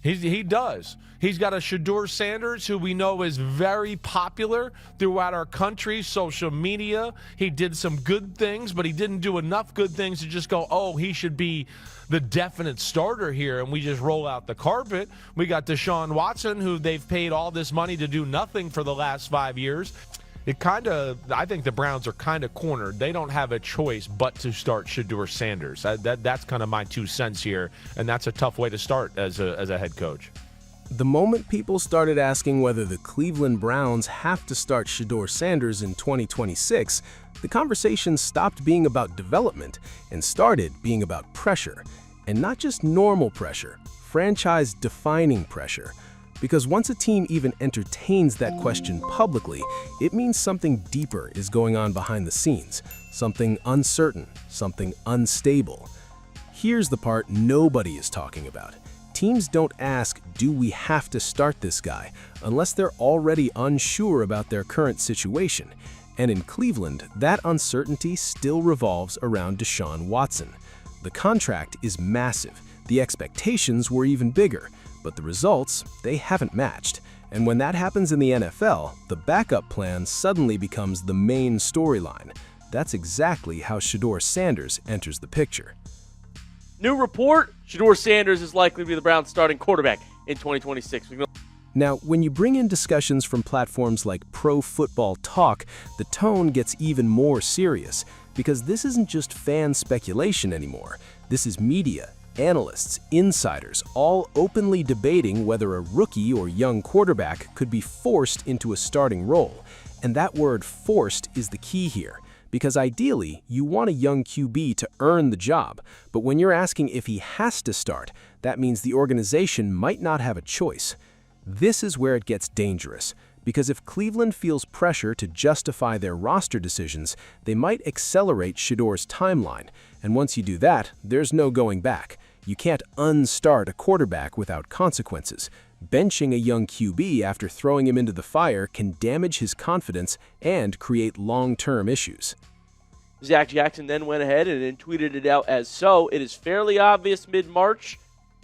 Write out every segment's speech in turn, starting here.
He does. He's got a Shedeur Sanders who we know is very popular throughout our country, social media. He did some good things, but he didn't do enough good things to just go, oh, he should be the definite starter here, and we just roll out the carpet. We got Deshaun Watson, who they've paid all this money to do nothing for the last 5 years. I think the Browns are kind of cornered. They don't have a choice but to start Shedeur Sanders. That's kind of my 2 cents here, and that's a tough way to start as a head coach. The moment people started asking whether the Cleveland Browns have to start Shedeur Sanders in 2026, the conversation stopped being about development and started being about pressure. And not just normal pressure, franchise-defining pressure. Because once a team even entertains that question publicly, it means something deeper is going on behind the scenes, something uncertain, something unstable. Here's the part nobody is talking about. Teams don't ask, do we have to start this guy, unless they're already unsure about their current situation. And in Cleveland, that uncertainty still revolves around Deshaun Watson. The contract is massive, the expectations were even bigger, but the results, they haven't matched. And when that happens in the NFL, the backup plan suddenly becomes the main storyline. That's exactly how Shedeur Sanders enters the picture. New report, Shedeur Sanders is likely to be the Browns' starting quarterback in 2026. Now, when you bring in discussions from platforms like Pro Football Talk, the tone gets even more serious, because this isn't just fan speculation anymore. This is media, analysts, insiders, all openly debating whether a rookie or young quarterback could be forced into a starting role. And that word forced is the key here. Because ideally, you want a young QB to earn the job, but when you're asking if he has to start, that means the organization might not have a choice. This is where it gets dangerous, because if Cleveland feels pressure to justify their roster decisions, they might accelerate Shedeur's timeline, and once you do that, there's no going back. You can't unstart a quarterback without consequences. Benching a young QB after throwing him into the fire can damage his confidence and create long-term issues. Zach Jackson then went ahead and then tweeted it out as so. It is fairly obvious mid-March,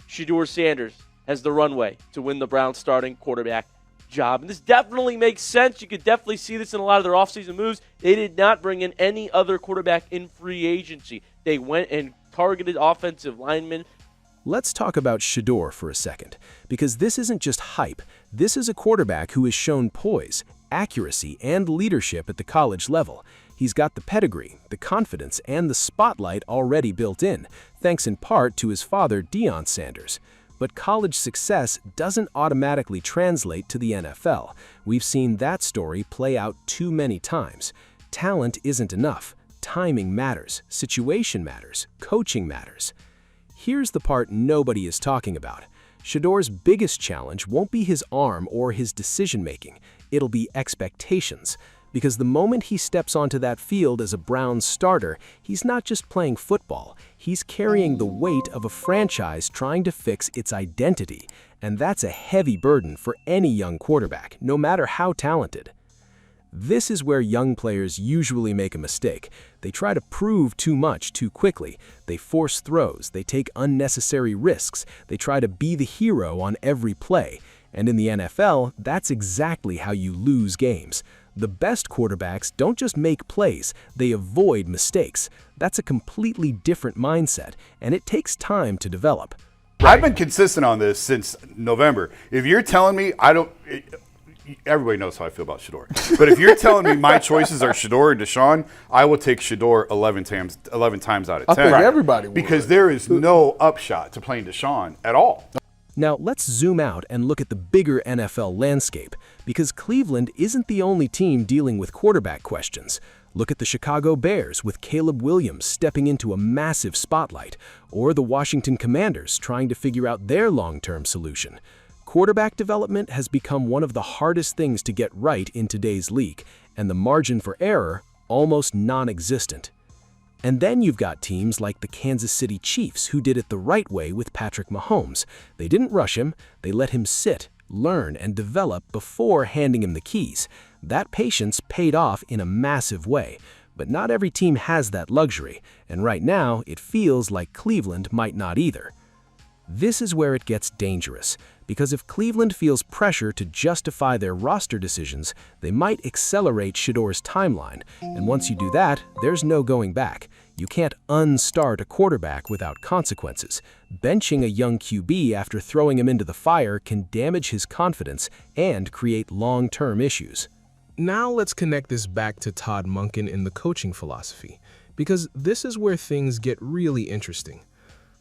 Shedeur Sanders has the runway to win the Browns starting quarterback job. And this definitely makes sense. You could definitely see this in a lot of their offseason moves. They did not bring in any other quarterback in free agency. They went and targeted offensive linemen. Let's talk about Shedeur for a second, because this isn't just hype. This is a quarterback who has shown poise, accuracy, and leadership at the college level. He's got the pedigree, the confidence, and the spotlight already built in, thanks in part to his father, Deion Sanders. But college success doesn't automatically translate to the NFL. We've seen that story play out too many times. Talent isn't enough. Timing matters, situation matters, coaching matters. Here's the part nobody is talking about. Shedeur's biggest challenge won't be his arm or his decision-making. It'll be expectations. Because the moment he steps onto that field as a Browns starter, he's not just playing football. He's carrying the weight of a franchise trying to fix its identity. And that's a heavy burden for any young quarterback, no matter how talented. This is where young players usually make a mistake. They try to prove too much too quickly. They force throws. They take unnecessary risks. They try to be the hero on every play. And in the NFL, that's exactly how you lose games. The best quarterbacks don't just make plays, they avoid mistakes. That's a completely different mindset, and it takes time to develop. I've been consistent on this since November. If you're telling me everybody knows how I feel about Shedeur. But if you're telling me my choices are Shedeur and Deshaun, I will take Shedeur 11 times out of 10. I think everybody would. Because there is no upshot to playing Deshaun at all. Now, let's zoom out and look at the bigger NFL landscape, because Cleveland isn't the only team dealing with quarterback questions. Look at the Chicago Bears with Caleb Williams stepping into a massive spotlight, or the Washington Commanders trying to figure out their long-term solution. Quarterback development has become one of the hardest things to get right in today's league, and the margin for error almost non-existent. And then you've got teams like the Kansas City Chiefs who did it the right way with Patrick Mahomes. They didn't rush him, they let him sit, learn, and develop before handing him the keys. That patience paid off in a massive way, but not every team has that luxury, and right now it feels like Cleveland might not either. This is where it gets dangerous, because if Cleveland feels pressure to justify their roster decisions, they might accelerate Shedeur's timeline, and once you do that, there's no going back. You can't unstart a quarterback without consequences. Benching a young QB after throwing him into the fire can damage his confidence and create long-term issues. Now let's connect this back to Todd Monken in the coaching philosophy, because this is where things get really interesting.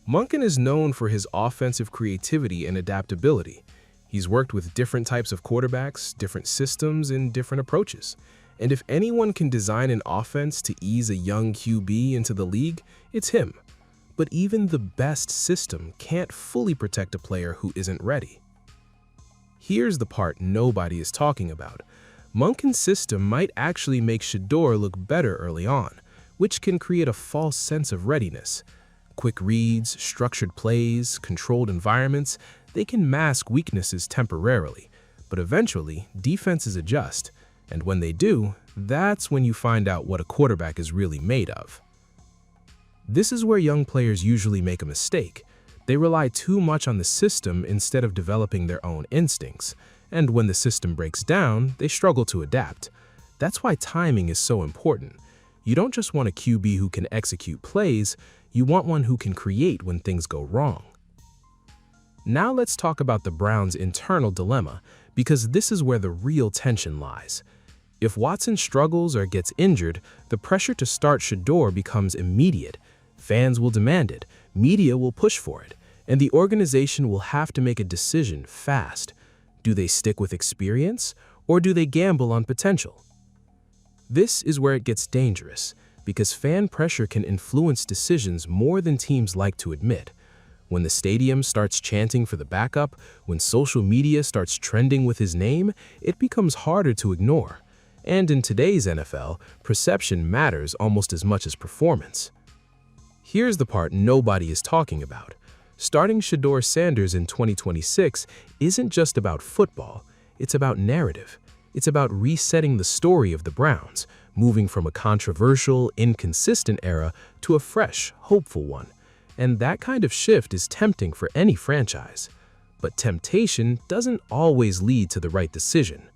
Monken is known for his offensive creativity and adaptability. He's worked with different types of quarterbacks, different systems, and different approaches. And if anyone can design an offense to ease a young QB into the league, it's him. But even the best system can't fully protect a player who isn't ready. Here's the part nobody is talking about. Monken's system might actually make Shedeur look better early on, which can create a false sense of readiness. Quick reads, structured plays, controlled environments, they can mask weaknesses temporarily, but eventually defenses adjust, and when they do, that's when you find out what a quarterback is really made of. This is where young players usually make a mistake. They rely too much on the system instead of developing their own instincts, and when the system breaks down, they struggle to adapt. That's why timing is so important. You don't just want a QB who can execute plays, you want one who can create when things go wrong. Now let's talk about the Browns' internal dilemma, because this is where the real tension lies. If Watson struggles or gets injured, the pressure to start Shedeur becomes immediate. Fans will demand it, media will push for it, and the organization will have to make a decision fast. Do they stick with experience, or do they gamble on potential? This is where it gets dangerous, because fan pressure can influence decisions more than teams like to admit. When the stadium starts chanting for the backup, when social media starts trending with his name, it becomes harder to ignore. And in today's NFL, perception matters almost as much as performance. Here's the part nobody is talking about. Starting Shedeur Sanders in 2026 isn't just about football, it's about narrative. It's about resetting the story of the Browns, moving from a controversial, inconsistent era to a fresh, hopeful one. And that kind of shift is tempting for any franchise. But temptation doesn't always lead to the right decision.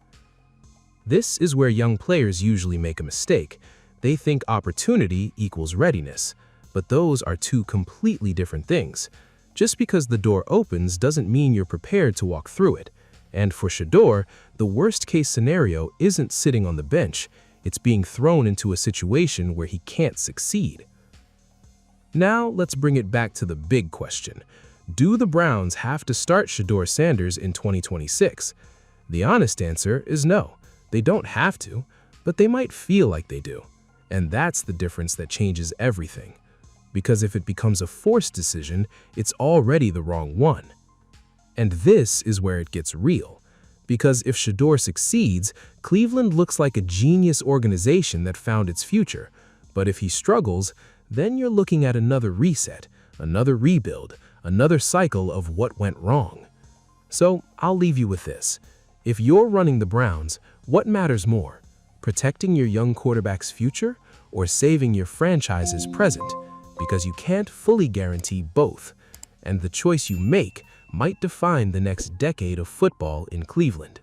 This is where young players usually make a mistake. They think opportunity equals readiness, but those are two completely different things. Just because the door opens doesn't mean you're prepared to walk through it. And for Shedeur, the worst-case scenario isn't sitting on the bench, it's being thrown into a situation where he can't succeed. Now let's bring it back to the big question. Do the Browns have to start Shedeur Sanders in 2026? The honest answer is no. They don't have to, but they might feel like they do. And that's the difference that changes everything. Because if it becomes a forced decision, it's already the wrong one. And this is where it gets real. Because if Shedeur succeeds, Cleveland looks like a genius organization that found its future. But if he struggles, then you're looking at another reset, another rebuild, another cycle of what went wrong. So I'll leave you with this. If you're running the Browns, what matters more? Protecting your young quarterback's future or saving your franchise's present? Because you can't fully guarantee both. And the choice you make might define the next decade of football in Cleveland.